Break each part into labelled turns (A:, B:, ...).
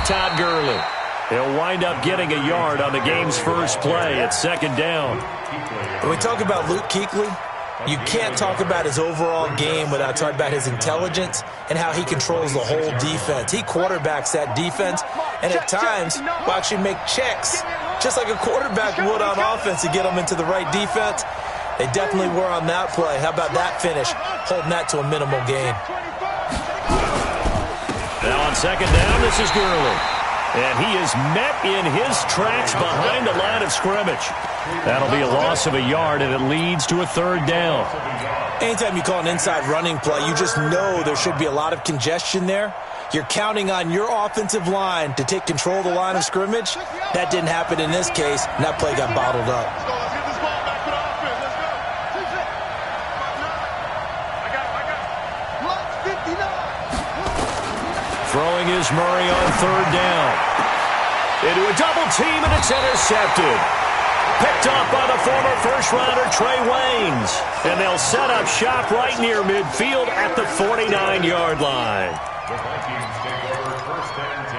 A: Todd Gurley. He'll wind up getting a yard on the game's first play at second down.
B: When we talk about Luke Kuechly, you can't talk about his overall game without talking about his intelligence and how he controls the whole defense. He quarterbacks that defense, and at times will actually make checks, just like a quarterback would on offense to get them into the right defense. They definitely were on that play. How about that finish, holding that to a minimal gain.
A: Now on second down, this is Gurley. And he is met in his tracks behind the line of scrimmage. That'll be a loss of a yard, and it leads to a third down.
B: Anytime you call an inside running play, you just know there should be a lot of congestion there. You're counting on your offensive line to take control of the line of scrimmage. That didn't happen in this case, and that play got bottled up.
A: Throwing is Murray on third down. Into a double team, and it's intercepted. Picked off by the former first-rounder Trey Waynes. And they'll set up shop right near midfield at the 49-yard line.
C: The Vikings take over first and 10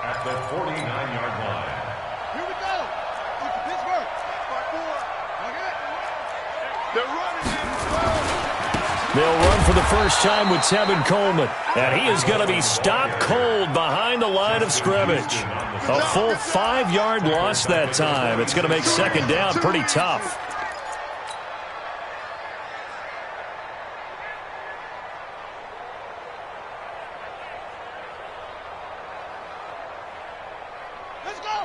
C: at the 49-yard line.
D: Here we go. It's Pittsburgh. 5-4. Okay. They're running in.
A: They'll run for the first time with Tevin Coleman. And he is going to be stopped cold behind the line of scrimmage. A full 5-yard loss that time. It's going to make second down pretty tough.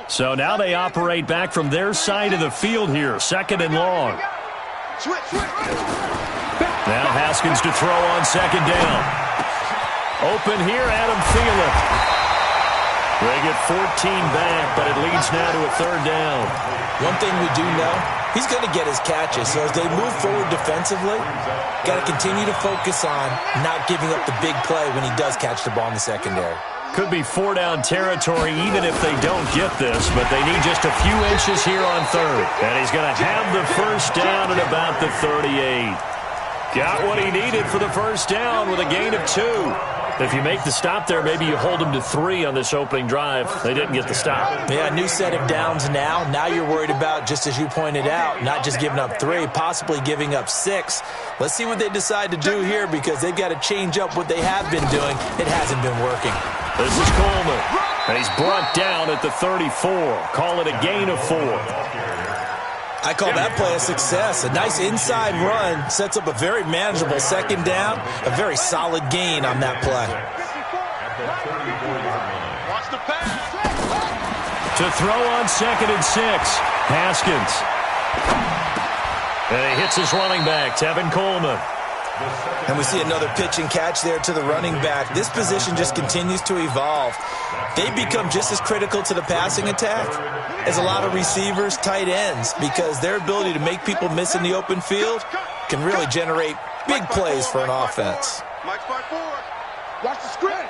A: So now they operate back from their side of the field here. Second and long. Now Haskins to throw on second down. Open here, Adam Thielen. They get 14 back, but it leads now to a third down.
B: One thing we do know, he's going to get his catches. So as they move forward defensively, got to continue to focus on not giving up the big play when he does catch the ball in the secondary.
A: Could be four-down territory even if they don't get this, but they need just a few inches here on third. And he's going to have the first down at about the 38. Got what he needed for the first down with a gain of 2. If you make the stop there, maybe you hold them to 3 on this opening drive. They didn't get the stop.
B: Yeah, new set of downs now. Now you're worried about, just as you pointed out, not just giving up 3, possibly giving up 6. Let's see what they decide to do here because they've got to change up what they have been doing. It hasn't been working.
A: This is Coleman. And he's brought down at the 34. Call it a gain of 4.
B: I call that play a success. A nice inside run sets up a very manageable second down. A very solid gain on that play.
A: To throw on second and 6, Haskins. And he hits his running back, Tevin Coleman.
B: And we see another pitch and catch there to the running back. This position just continues to evolve. They become just as critical to the passing attack as a lot of receivers, tight ends, because their ability to make people miss in the open field can really generate big plays for an offense.
D: Mike's 5-4. Watch the screen.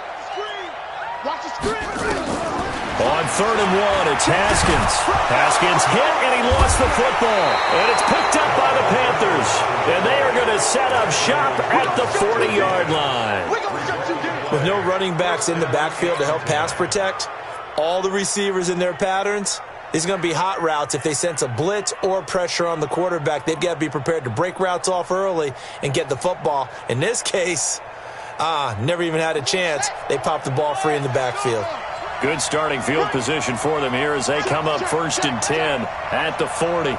D: Watch the screen.
A: On third and 1, it's Haskins. Haskins hit, and he lost the football. And it's picked up by the Panthers. And they are going to set up shop at the 40-yard line.
B: With no running backs in the backfield to help pass protect, all the receivers in their patterns, it's going to be hot routes. If they sense a blitz or pressure on the quarterback, they've got to be prepared to break routes off early and get the football. In this case, never even had a chance. They popped the ball free in the backfield.
A: Good starting field position for them here as they come up first and 10 at the 40. And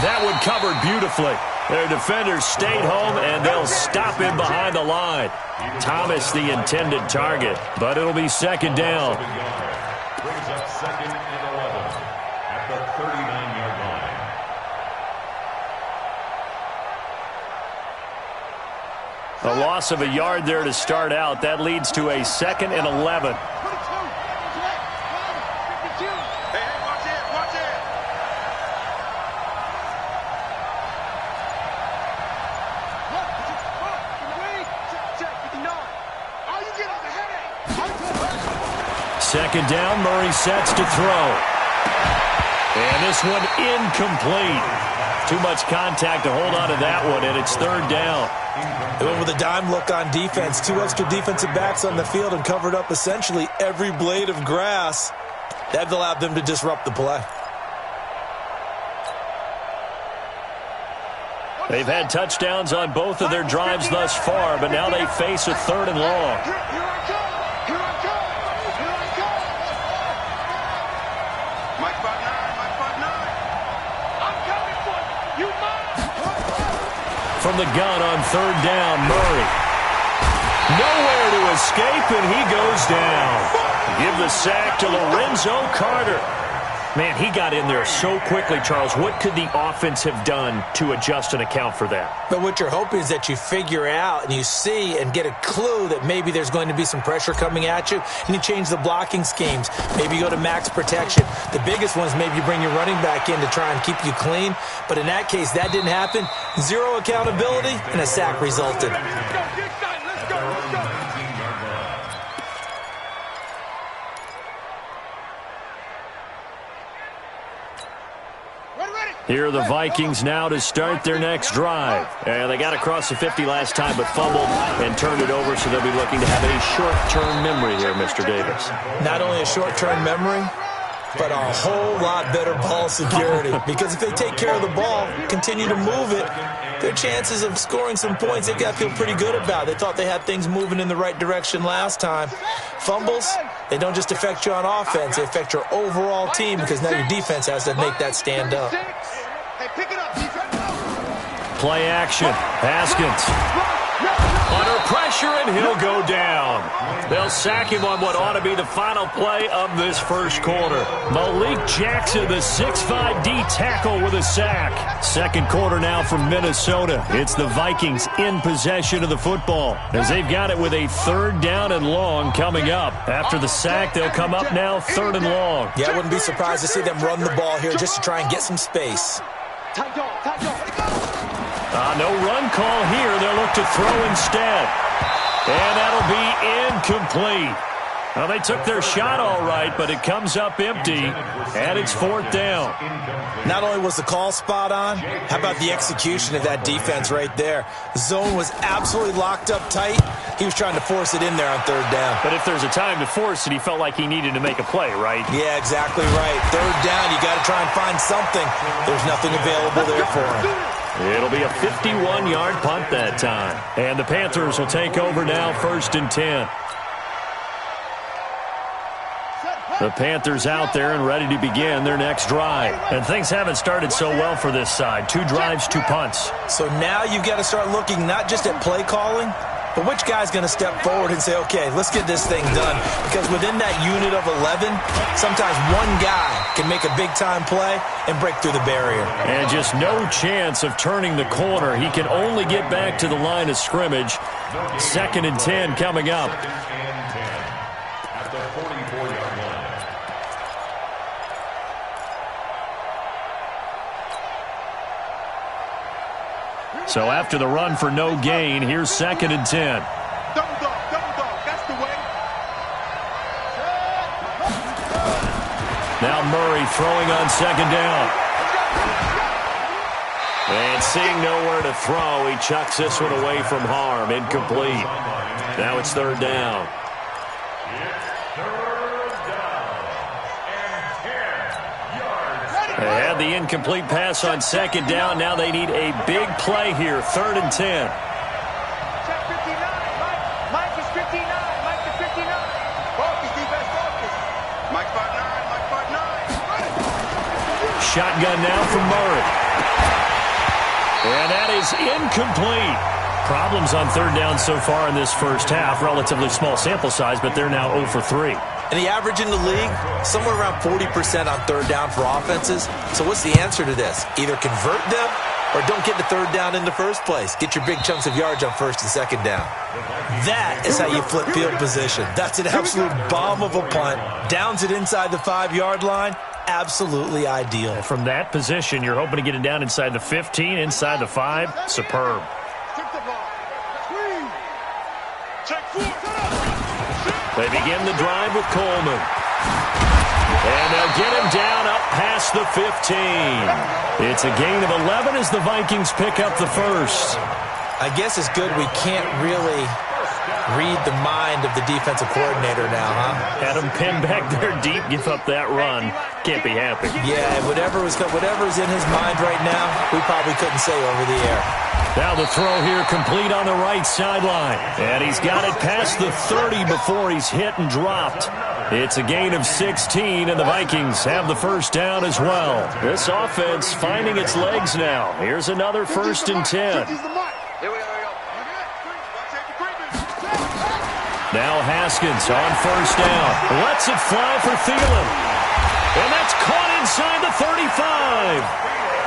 A: that one covered beautifully. Their defenders stayed home, and they'll stop him behind the line. Thomas the intended target, but it'll be second down.
C: Brings up second and 11 at the 39-yard line.
A: A loss of a yard there to start out. That leads to a second and 11. Second down, Murray sets to throw. And this one incomplete. Too much contact to hold on to that one, and it's third down.
B: They went with a dime look on defense. 2 extra defensive backs on the field and covered up essentially every blade of grass. That allowed them to disrupt the play.
A: They've had touchdowns on both of their drives thus far, but now they face a third and long. From the gun on third down, Murray. Nowhere to escape, and he goes down. Give the sack to Lorenzo Carter. Man, he got in there so quickly, Charles. What could the offense have done to adjust and account for that?
B: But what you're hoping is that you figure out and you see and get a clue that maybe there's going to be some pressure coming at you, and you change the blocking schemes. Maybe you go to max protection. The biggest one is maybe you bring your running back in to try and keep you clean. But in that case, that didn't happen. 0 accountability, and a sack resulted.
D: Let's go.
A: Here are the Vikings now to start their next drive. And they got across the 50 last time, but fumbled and turned it over, so they'll be looking to have a short-term memory here, Mr. Davis.
B: Not only a short-term memory, but a whole lot better ball security. Because if they take care of the ball, continue to move it, their chances of scoring some points, they've got to feel pretty good about. They thought they had things moving in the right direction last time. Fumbles, they don't just affect you on offense, they affect your overall team, because now your defense has to make that stand up.
D: Hey, pick it up, defense.
A: Play action. Haskins. Under pressure, and he'll go down. They'll sack him on what ought to be the final play of this first quarter. Malik Jackson, the 6'5" D tackle with a sack. Second quarter now from Minnesota. It's the Vikings in possession of the football, as they've got it with a third down and long coming up. After the sack, they'll come up now third and long.
B: Yeah, I wouldn't be surprised to see them run the ball here just to try and get some space.
A: No run call here. They'll look to throw instead. And that'll be incomplete. Well, they took their shot all right, but it comes up empty, and it's fourth down.
B: Not only was the call spot on, how about the execution of that defense right there? The zone was absolutely locked up tight. He was trying to force it in there on third down.
A: But if there's a time to force it, he felt like he needed to make a play, right?
B: Yeah, exactly right. Third down, you got to try and find something. There's nothing available there for him.
A: It'll be a 51-yard punt that time. And the Panthers will take over now, 1st and 10. The Panthers out there and ready to begin their next drive. And things haven't started so well for this side. 2 drives, 2 punts.
B: So now you've got to start looking not just at play calling, but which guy's going to step forward and say, okay, let's get this thing done. Because within that unit of 11, sometimes one guy can make a big-time play and break through the barrier.
A: And just no chance of turning the corner. He can only get back to the line of scrimmage. 2nd and 10 coming up.
C: At the 44-yard line.
A: So after the run for no gain, here's 2nd and 10.
D: Double dog, that's the way.
A: Now Murray throwing on 2nd down. And seeing nowhere to throw, he chucks this one away from harm. Incomplete. Now it's 3rd down. They had the incomplete pass on 2nd down. Now they need a big play here. 3rd and 10.
D: Check 59. Mike is 59. Mike is 59. Focus, defense, focus. Mike 5'9", Mike 5'9".
A: Shotgun now from Murray. And that is incomplete. Problems on 3rd down so far in this first half. Relatively small sample size, but they're now 0 for 3.
B: And the average in the league, somewhere around 40% on 3rd down for offenses. So what's the answer to this? Either convert them or don't get the 3rd down in the first place. Get your big chunks of yards on 1st and 2nd down. That is how you flip field position. That's an absolute bomb of a punt. Downs it inside the 5-yard line. Absolutely ideal.
A: From that position, you're hoping to get it down inside the 15, inside the 5. Superb. They begin the drive with Coleman. And they'll get him down up past the 15. It's a gain of 11 as the Vikings pick up the first.
B: I guess it's good we can't really read the mind of the defensive coordinator now, huh?
A: Had him pinned back there deep, give up that run. Can't be happy.
B: Yeah, whatever's in his mind right now, we probably couldn't say over the air.
A: Now the throw here complete on the right sideline. And he's got it past the 30 before he's hit and dropped. It's a gain of 16, and the Vikings have the first down as well. This offense finding its legs now. Here's another 1st and 10. Now Haskins on 1st down. Lets it fly for Thielen. And that's caught inside the 35.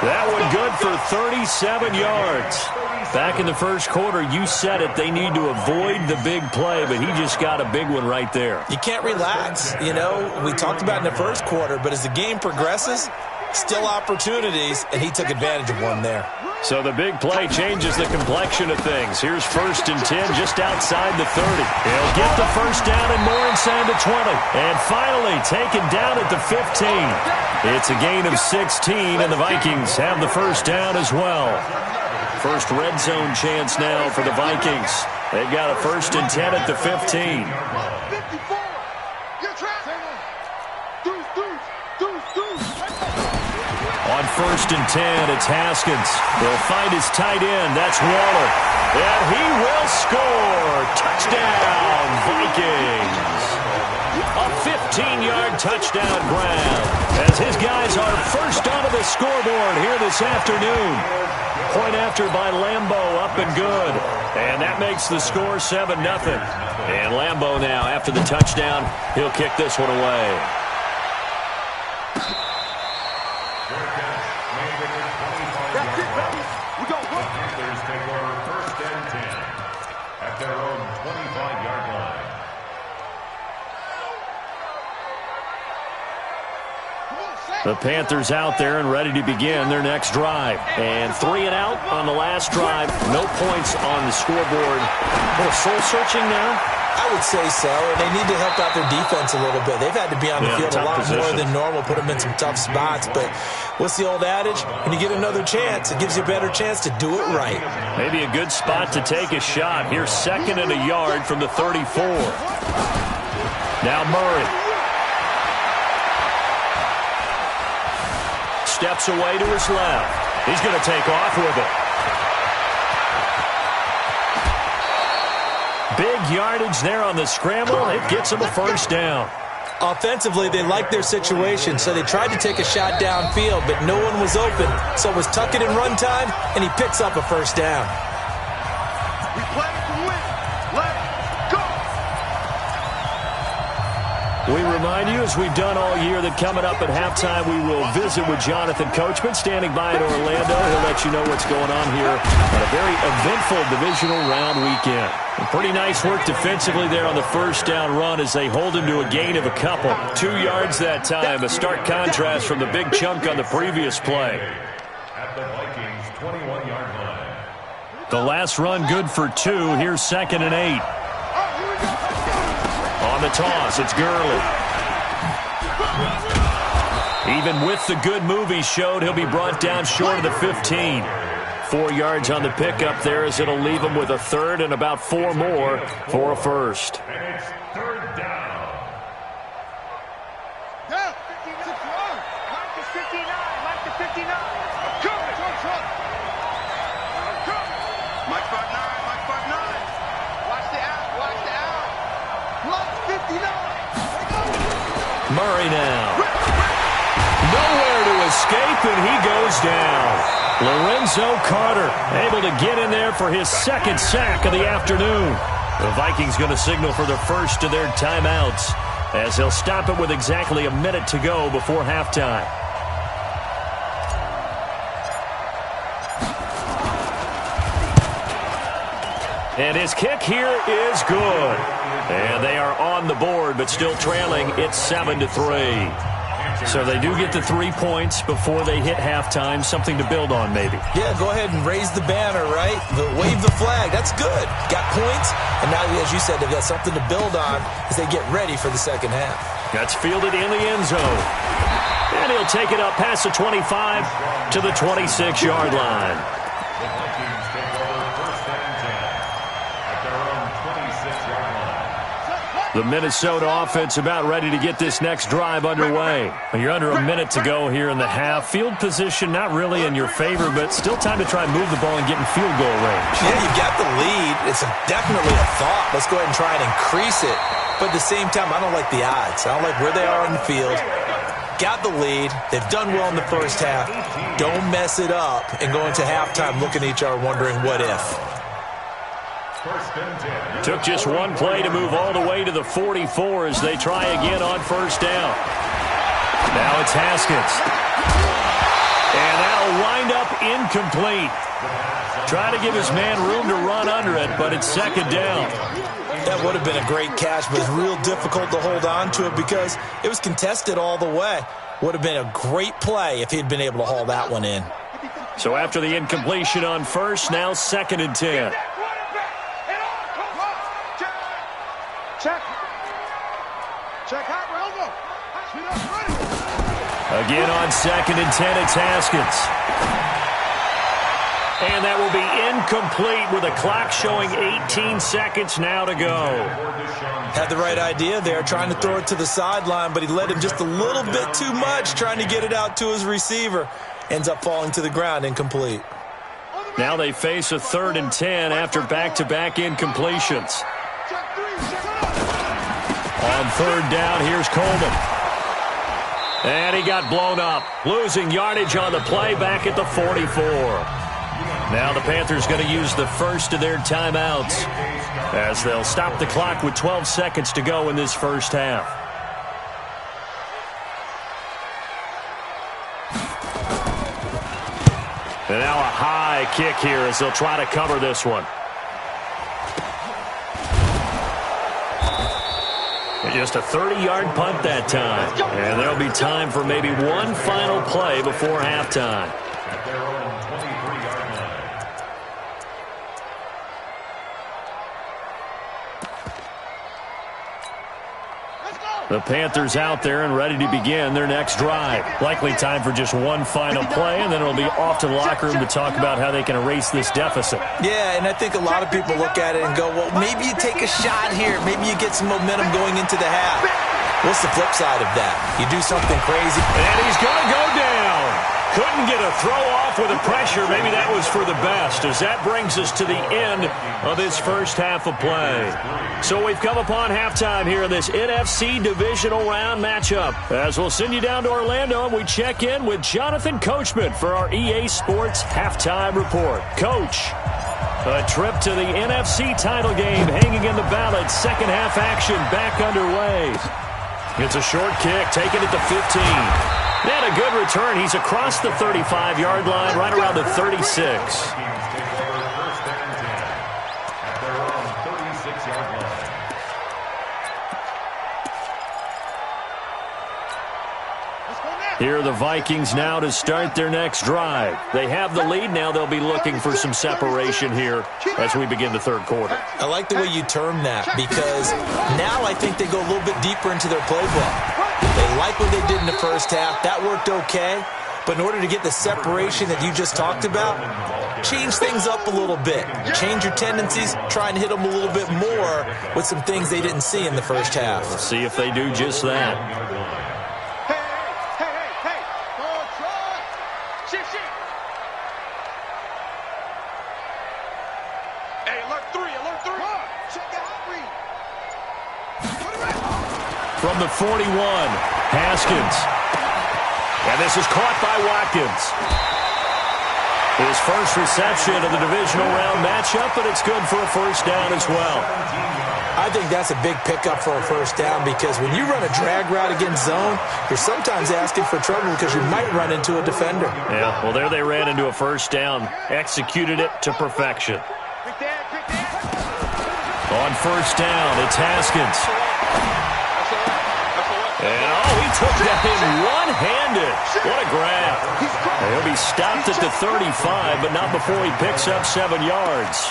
A: That one good for 37 yards. Back in the first quarter, you said it, they need to avoid the big play, but he just got a big one right there.
B: You can't relax. You know, we talked about in the first quarter, but as the game progresses, still opportunities, and he took advantage of one there.
A: So the big play changes the complexion of things. Here's 1st and 10 just outside the 30. He'll get the first down and more inside the 20. And finally taken down at the 15. It's a gain of 16, and the Vikings have the first down as well. First red zone chance now for the Vikings. They've got a 1st and 10 at the 15. On 1st and 10, it's Haskins. He'll find his tight end. That's Waller. And he will score. Touchdown, Vikings. A 15-yard touchdown grab as his guys are first onto the scoreboard here this afternoon. Point after by Lambo, up and good. And that makes the score 7-0. And Lambo now, after the touchdown, he'll kick this one away. The Panthers out there and ready to begin their next drive. And 3 and out on the last drive. No points on the scoreboard. A little soul-searching now?
B: I would say so, and they need to help out their defense a little bit. They've had to be on the field a lot more than normal, put them in some tough spots. But what's the old adage? When you get another chance, it gives you a better chance to do it right.
A: Maybe a good spot to take a shot. Here's 2nd and a yard from the 34. Now Murray. Steps away to his left. He's going to take off with it. Big yardage there on the scramble. It gets him a first down.
B: Offensively, they liked their situation, so they tried to take a shot downfield, but no one was open. So it was tuck it in run time, and he picks up a first down.
D: We play to win. Let's go.
A: We remind you, as we've done all year, that coming up at halftime, we will visit with Jonathan Coachman, standing by in Orlando. He'll let you know what's going on here on a very eventful divisional round weekend. And pretty nice work defensively there on the first down run as they hold him to a gain of a couple. 2 yards that time, a stark contrast from the big chunk on the previous play.
C: At the Vikings' 21-yard line.
A: The last run good for 2. Here's 2nd and 8. On the toss, it's Gurley. Even with the good move he showed, he'll be brought down short of the 15. 4 yards on the pickup there as it'll leave him with a 3rd and about 4 more for a first.
C: And it's 3rd down.
D: Yeah. 59. Mike is 59. Mike is 59. I'm coming. Mike 59. Mike 59. Watch the out. Watch the out. Mike 59.
A: Murray now. Nowhere to escape, and he goes down. Lorenzo Carter able to get in there for his 2nd sack of the afternoon. The Vikings going to signal for the first of their timeouts as they'll stop it with exactly a minute to go before halftime. And his kick here is good. And they are on the board, but still trailing. It's 7-3. So they do get the 3 points before they hit halftime, something to build on maybe.
B: Yeah, go ahead and raise the banner, right? Wave the flag. That's good. Got points, and now, as you said, they've got something to build on as they get ready for the second half.
A: That's fielded in the end zone. And he'll take it up past the 25 to the 26-yard line.
C: The Vikings take over first and 10 at their own 26-yard line.
A: The Minnesota offense about ready to get this next drive underway. You're under a minute to go here in the half. Field position not really in your favor, but still time to try and move the ball and get in field goal range.
B: Yeah, you've got the lead. It's definitely a thought. Let's go ahead and try and increase it. But at the same time, I don't like the odds. I don't like where they are on the field. Got the lead. They've done well in the first half. Don't mess it up and go into halftime looking at each other wondering what if.
C: First and 10.
A: Took just one play to move all the way to the 44 as they try again on first down. Now it's Haskins. And that'll wind up incomplete. Try to give his man room to run under it, but it's second down.
B: That would have been a great catch, but it's real difficult to hold on to it because it was contested all the way. Would have been a great play if he'd been able to haul that one in.
A: So after the incompletion on first, now second and 10. Again on second and 10, it's Haskins. And that will be incomplete with a clock showing 18 seconds now to go.
B: Had the right idea there, trying to throw it to the sideline, but he led him just a little bit too much, trying to get it out to his receiver. Ends up falling to the ground, incomplete.
A: Now they face a third and 10 after back-to-back incompletions. On third down, here's Coleman. And he got blown up, losing yardage on the play back at the 44. Now the Panthers going to use the first of their timeouts as they'll stop the clock with 12 seconds to go in this first half. And now a high kick here as they'll try to cover this one. Just a 30-yard punt that time. And there'll be time for maybe one final play before halftime.
C: At their own 23-yard line.
A: The Panthers out there and ready to begin their next drive. Likely time for just one final play, and then it'll be off to the locker room to talk about how they can erase this deficit.
B: Yeah, and I think a lot of people look at it and go, well, maybe you take a shot here. Maybe you get some momentum going into the half. What's the flip side of that? You do something crazy.
A: And he's going to go down. Couldn't get a throw off with the pressure. Maybe that was for the best, as that brings us to the end of this first half of play. So we've come upon halftime here in this NFC divisional round matchup. As we'll send you down to Orlando, and we check in with Jonathan Coachman for our EA Sports Halftime Report. Coach, a trip to the NFC title game hanging in the balance. Second half action back underway. It's a short kick, taken at the 15. And a good return. He's across the 35-yard line, right around the 36. Here are the Vikings now to start their next drive. They have the lead. Now they'll be looking for some separation here as we begin the third quarter.
B: I like the way you term that because now I think they go a little bit deeper into their playbook. They like what they did in the first half. That worked okay. But in order to get the separation that you just talked about, change things up a little bit. Change your tendencies. Try and hit them a little bit more with some things they didn't see in the first half.
A: Let's see if they do just that. From the 41, Haskins. And this is caught by Watkins. His first reception of the divisional round matchup, but it's good for a first down as well.
B: I think that's a big pickup for a first down because when you run a drag route against zone, you're sometimes asking for trouble because you might run into a defender.
A: Yeah, well, there they ran into a first down. Executed it to perfection. On first down, it's Haskins. And, he took that in one-handed. What a grab. He'll be stopped at the 35, but not before he picks up 7 yards.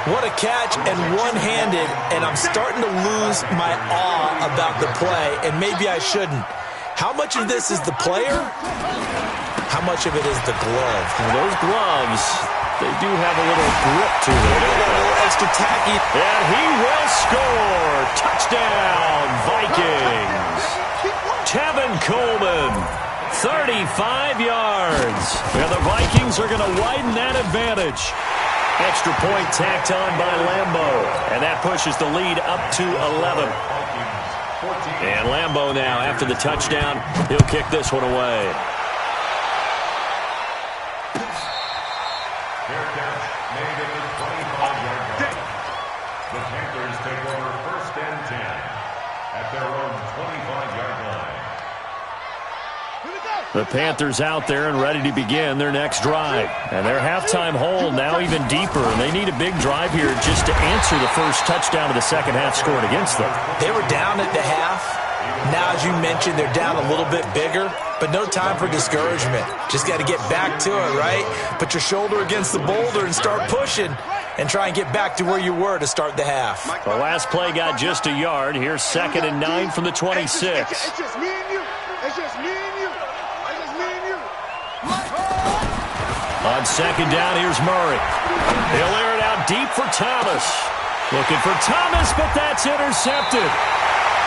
B: What a catch and one-handed, and I'm starting to lose my awe about the play, and maybe I shouldn't. How much of this is the player? How much of it is the glove?
A: Well, those gloves, they do have a little grip to them.
B: A little extra tacky.
A: And he will score. Touchdown, Vikings. Tevin Coleman, 35 yards. And the Vikings are going to widen that advantage. Extra point tacked on by Lambo. And that pushes the lead up to 11. And Lambo now, after the touchdown, he'll kick this one away.
C: Fair catch made at the 25-yard line. The Panthers take over 1st and 10 at their own 25-yard line.
A: The Panthers out there and ready to begin their next drive. And their halftime hole now even deeper, and they need a big drive here just to answer the first touchdown of the second half scored against them.
B: They were down at the half. Now, as you mentioned, they're down a little bit bigger, but no time for discouragement. Just got to get back to it, right? Put your shoulder against the boulder and start pushing and try and get back to where you were to start the half.
A: The last play got just a yard. Here's 2nd and 9 from the 26.
D: It's just me and you. It's just me and you. It's just me and you.
A: On 2nd down, here's Murray. He'll air it out deep for Thomas. Looking for Thomas, but that's intercepted.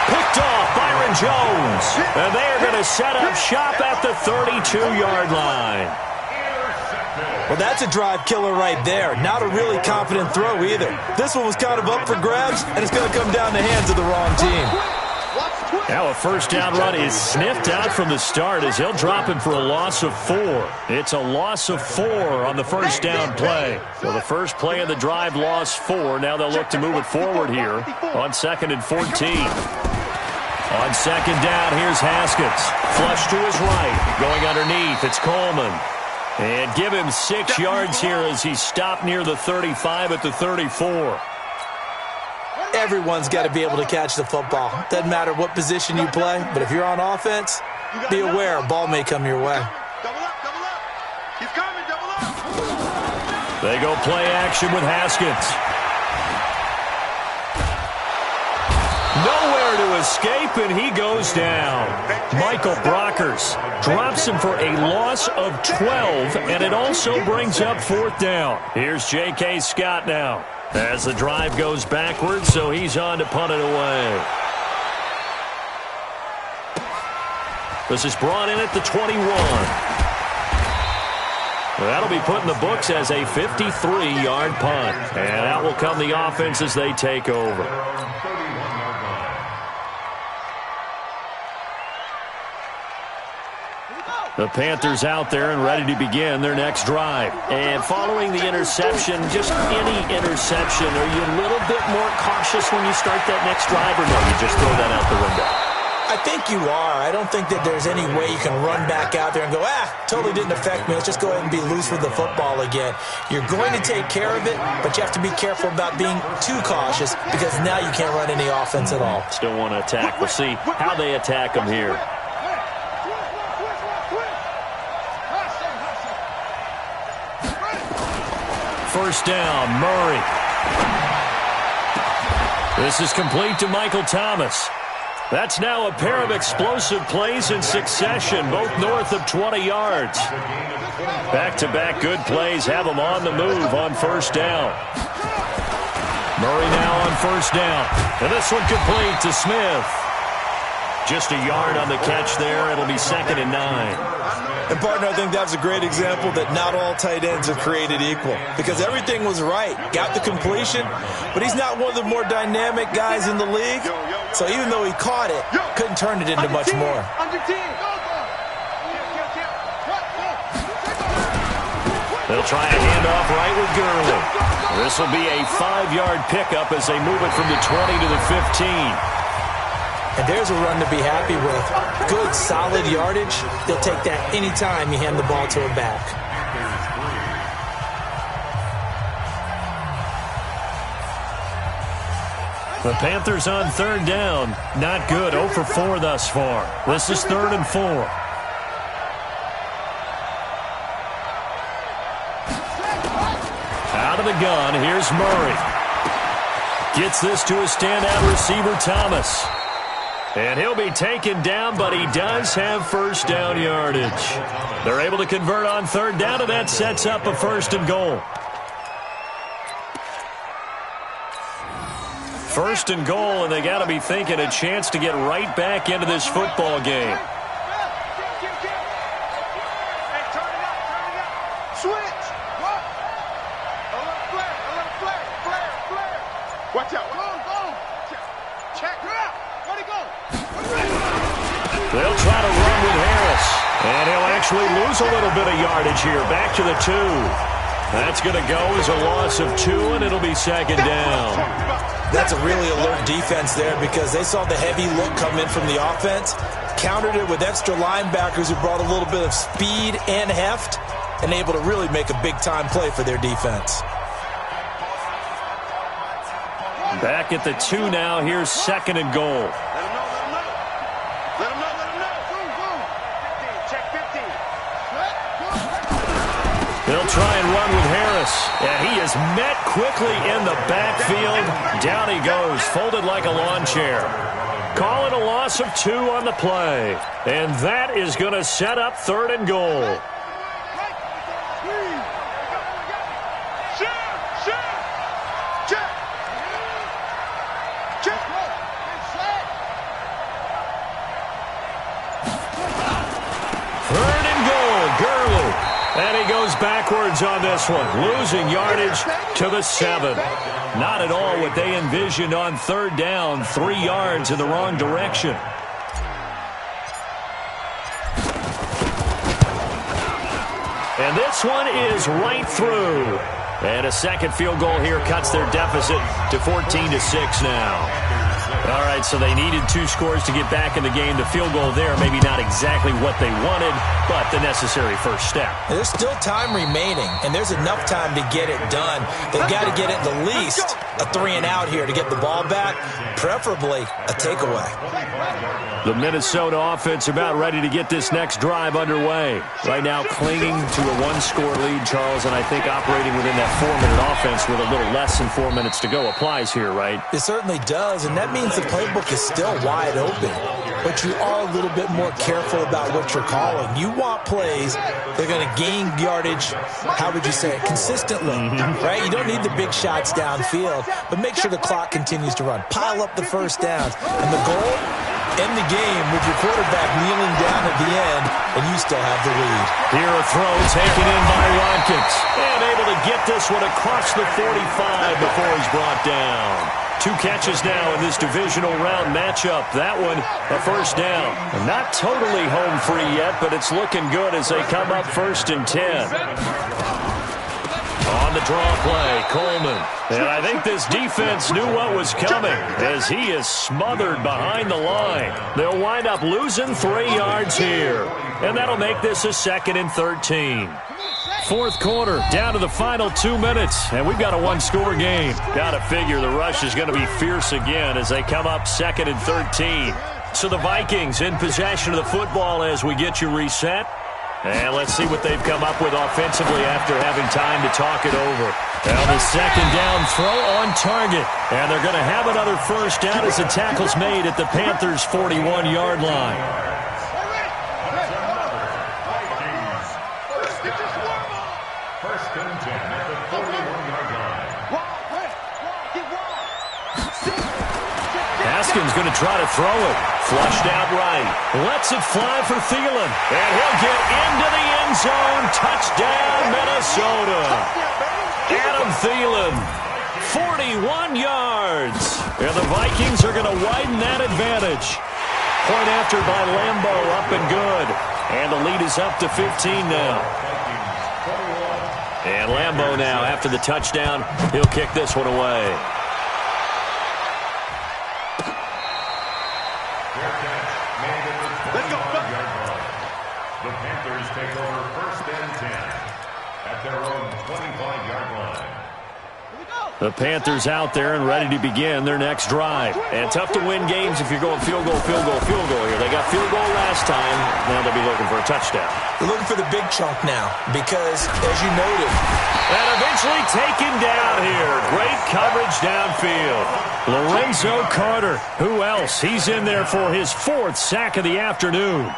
A: Picked off Byron Jones. And they are going to set up shop at the 32-yard line.
B: Well, that's a drive killer right there. Not a really confident throw either. This one was kind of up for grabs, and it's going to come down the hands of the wrong team.
A: Now a first down run is sniffed out from the start as he'll drop him for a loss of 4. It's a loss of 4 on the first down play. So the first play of the drive lost 4. Now they'll look to move it forward here on 2nd and 14. On 2nd down, here's Haskins. Flush to his right. Going underneath, it's Coleman. And give him 6 yards here as he's stopped near the 35 at the 34.
B: Everyone's got to be able to catch the football. Doesn't matter what position you play, but if you're on offense, be aware a ball may come your way.
D: Double up, double up. He's coming, double up.
A: They go play action with Haskins. Nowhere to escape, and he goes down. Michael Brockers drops him for a loss of 12, and it also brings up 4th down. Here's J.K. Scott now as the drive goes backwards, so he's on to punt it away. This is brought in at the 21. That'll be put in the books as a 53-yard punt. And out will come the offense as they take over. The Panthers out there and ready to begin their next drive. And following the interception, just any interception, are you a little bit more cautious when you start that next drive, or no, you just throw that out the window?
B: I think you are. I don't think that there's any way you can run back out there and go, totally didn't affect me. Let's just go ahead and be loose with the football again. You're going to take care of it, but you have to be careful about being too cautious because now you can't run any offense at all.
A: Still want to attack. We'll see how they attack them here. First down, Murray. This is complete to Michael Thomas. That's now a pair of explosive plays in succession, both north of 20 yards. Back-to-back good plays have them on the move on first down. Murray now on first down. And this one complete to Smith. Just a yard on the catch there. It'll be 2nd and 9.
B: And, partner, I think that's a great example that not all tight ends are created equal because everything was right. Got the completion, but he's not one of the more dynamic guys in the league. So even though he caught it, couldn't turn it into much more.
A: They'll try a handoff right with Gurley. This will be a 5-yard pickup as they move it from the 20 to the 15.
B: And there's a run to be happy with. Good, solid yardage. They'll take that anytime you hand the ball to a back.
A: The Panthers on third down. Not good. 0 for 4 thus far. This is 3rd and 4. Out of the gun. Here's Murray. Gets this to a standout receiver, Thomas. And he'll be taken down, but he does have first down yardage. They're able to convert on third down, and that sets up a 1st and goal. 1st and goal, and they got to be thinking a chance to get right back into this football game.
D: Switch. What? A little flare. Watch out. Go. Check her out. Where'd he go?
A: They'll try to run with Harris, and he'll actually lose a little bit of yardage here. Back to the 2. That's going to go as a loss of 2, and it'll be 2nd down.
B: That's a really alert defense there because they saw the heavy look come in from the offense, countered it with extra linebackers who brought a little bit of speed and heft, and able to really make a big-time play for their defense.
A: Back at the 2 now. Here's 2nd and goal.
D: Let him know. Boom. 15. Check 15.
A: They'll try and run with Harris, and he is met quickly in the backfield. Down he goes, folded like a lawn chair. Call it a loss of 2 on the play, and that is going to set up 3rd and goal. And he goes backwards on this one, losing yardage to the 7. Not at all what they envisioned on third down, 3 yards in the wrong direction. And this one is right through. And a second field goal here cuts their deficit to 14-6 now. All right, so they needed 2 scores to get back in the game. The field goal there, maybe not exactly what they wanted, but the necessary first step.
B: There's still time remaining, and there's enough time to get it done. They've got to get it at least a 3-and-out here to get the ball back, preferably a takeaway.
A: The Minnesota offense about ready to get this next drive underway. Right now clinging to a 1-score lead, Charles, and I think operating within that 4-minute offense with a little less than 4 minutes to go applies here, right?
B: It certainly does, and that means the playbook is still wide open. But you are a little bit more careful about what you're calling. You want plays that are going to gain yardage, how would you say it, consistently, right? You don't need the big shots downfield, but make sure the clock continues to run. Pile up the first downs. And the goal, end the game with your quarterback kneeling down at the end, and you still have the lead.
A: Here a throw taken in by Watkins. And able to get this one across the 45 before he's brought down. 2 catches now in this divisional round matchup. That one, a first down. Not totally home free yet, but it's looking good as they come up 1st and 10. On the draw play, Coleman. And I think this defense knew what was coming as he is smothered behind the line. They'll wind up losing 3 yards here. And that'll make this a 2nd and 13. 4th quarter, down to the final 2 minutes, and we've got a 1-score game. Got to figure the rush is going to be fierce again as they come up 2nd and 13. So the Vikings in possession of the football as we get you reset. And let's see what they've come up with offensively after having time to talk it over. Now the 2nd down throw on target. And they're going to have another first down as the tackle's made at the Panthers' 41-yard line. Haskins going to try to throw it. Flushed out right. Lets it fly for Thielen. And he'll get into the end zone. Touchdown, Minnesota. Adam Thielen, 41 yards. And the Vikings are going to widen that advantage. Point after by Lambeau, up and good. And the lead is up to 15 now. And Lambeau now, after the touchdown, he'll kick this one away.
C: The Panthers take over 1st and 10 at their own 25-yard line.
D: Here we go.
A: The Panthers out there and ready to begin their next drive. And tough to win games if you're going field goal, field goal, field goal here. They got field goal last time. Now they'll be looking for a touchdown.
B: They're looking for the big chunk now because, as you noted,
A: and eventually taken down here. Great coverage downfield. Lorenzo Carter. Who else? He's in there for his 4th sack of the afternoon.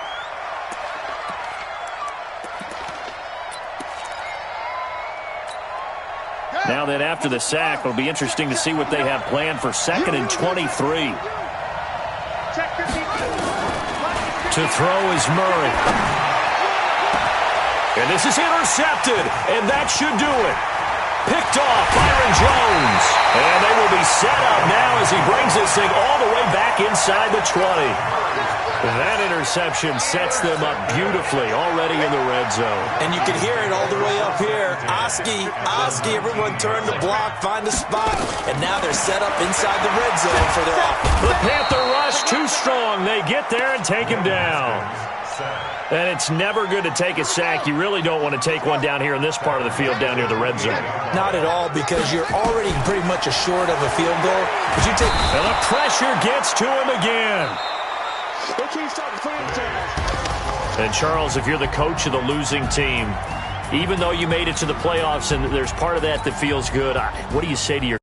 A: Now that after the sack, it'll be interesting to see what they have planned for 2nd and 23. To throw is Murray. And this is intercepted, and that should do it. Picked off Byron Jones. And they will be set up now as he brings this thing all the way back inside the 20. That interception sets them up beautifully already in the red zone.
B: And you can hear it all the way up here. Oski, everyone turn the block, find a spot, and now they're set up inside the red zone for their offense.
A: The Panther rush too strong. They get there and take him down. And it's never good to take a sack. You really don't want to take one down here in this part of the field down near the red zone.
B: Not at all, because you're already pretty much assured of a field goal. But you take...
A: And the pressure gets to him again. And Charles, if you're the coach of the losing team, even though you made it to the playoffs and there's part of that feels good, what do you say to your